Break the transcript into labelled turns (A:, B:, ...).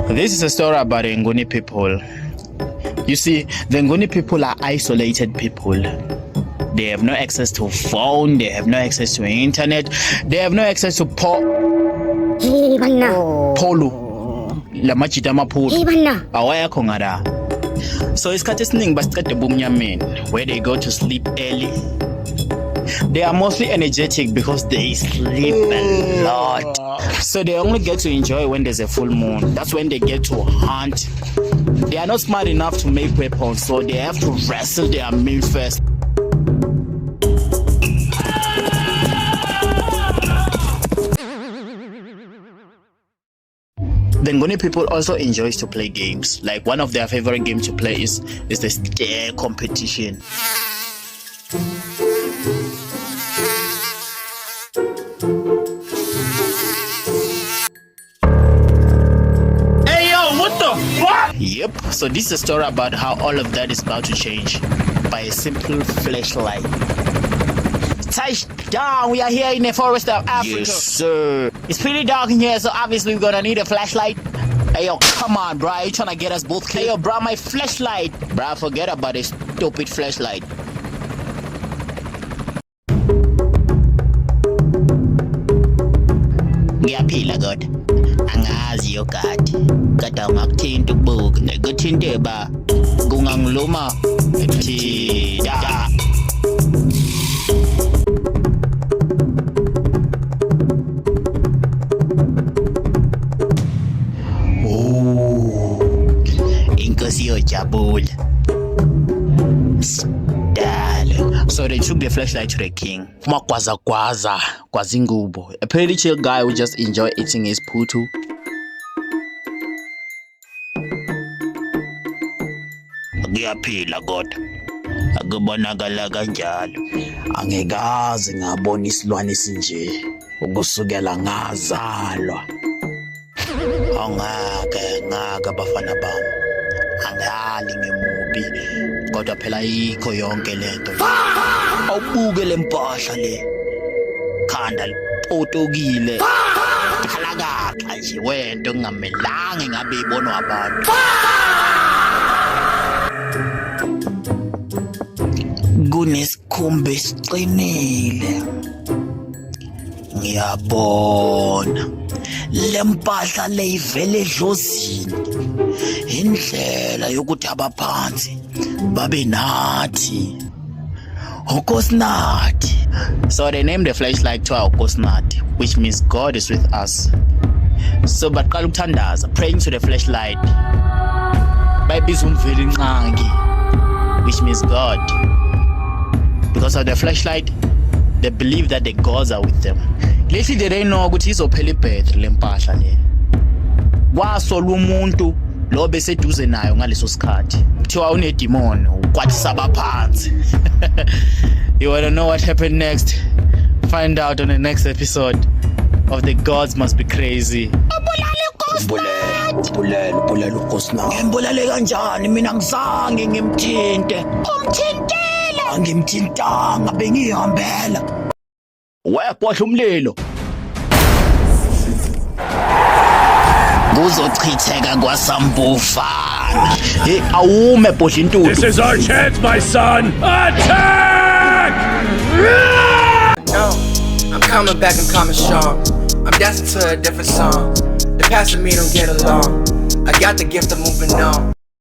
A: This is a story about the Nguni people. You see, the Nguni people are isolated people. They have no access to phone, they have no access to internet, they have no access to polu. La machita mapulu. Awayakho ngara. So isikhathi esiningi basiqede bumnyameni where they go to sleep early. They are mostly energetic because they sleep a lot. So they only get to enjoy when there's a full moon. That's when they get to hunt. They are not smart enough to make weapons, so they have to wrestle their meal first. The Nguni people also enjoys to play games. Like one of their favorite games to play is the stare competition. Hey yo, what the fuck? Yep, so this is a story about how all of that is about to change by a simple flashlight. Touchdown, we are here in the forest of Africa. Yes, sir. It's pretty dark in here, so obviously we're gonna need a flashlight. Hey yo, come on, bro. Are you trying to get us both killed? Hey yo, bro, my flashlight. Bro, forget about this stupid flashlight. Ngiyaphila God. Angazi yo God. Kade ngakuthinta ukubuka. Ngikuthinte ba. Kungangiluma. Ethi da. So they took the flashlight to the king. Kwazingubo. A pretty chill guy who just enjoy eating his putu. Ngiyaphila kodwa. Akubonakala kanjalo. Angikaze ngabona isilwane esinje ukusukela ngazalwa. Ngaka bafana bami. Angali ngemubi kodwa phela ikho yonke lento. Awubuke lempahla le. Khanda lipotokile. Khalakaka nje wento kungamelanga ngabe ibonwa abantu. Kunesikhumba esiqinile. Ngiyabona. Lempahla le ivele edlozini. Indlela yokuthi abaphansi babe nathi. Ukosinathi. So they named the flashlight to our Ukosinathi, which means God is with us. So baqala ukuthandaza, praying to the flashlight. Bayibiza umveli nqangi, which means God. Because of the flashlight, they believe that the gods are with them. Lately they didn't know ukuthi izophela ibhetri lempahla le. Kwasolwa umuntu lo beseduze nayo ngaleso sikhathi. Kuthiwa unedemon, ukwatisa abaphansi. You want to know what happened next? Find out on the next episode of The Gods Must Be Crazy. Bulala uKosinathi. Ngembulale kanjani mina ngizange ngimthinte. Umthintile. Angimthintanga bengihambela. Wekwahla umlilo. Kuzochitheka kwasambufana. Hey, awume bodla intuthu.
B: This is our chance, my son. Attack!
C: No, I'm coming back and coming strong. I'm dancing to a different song. The past and me don't get along. I got the gift of moving on.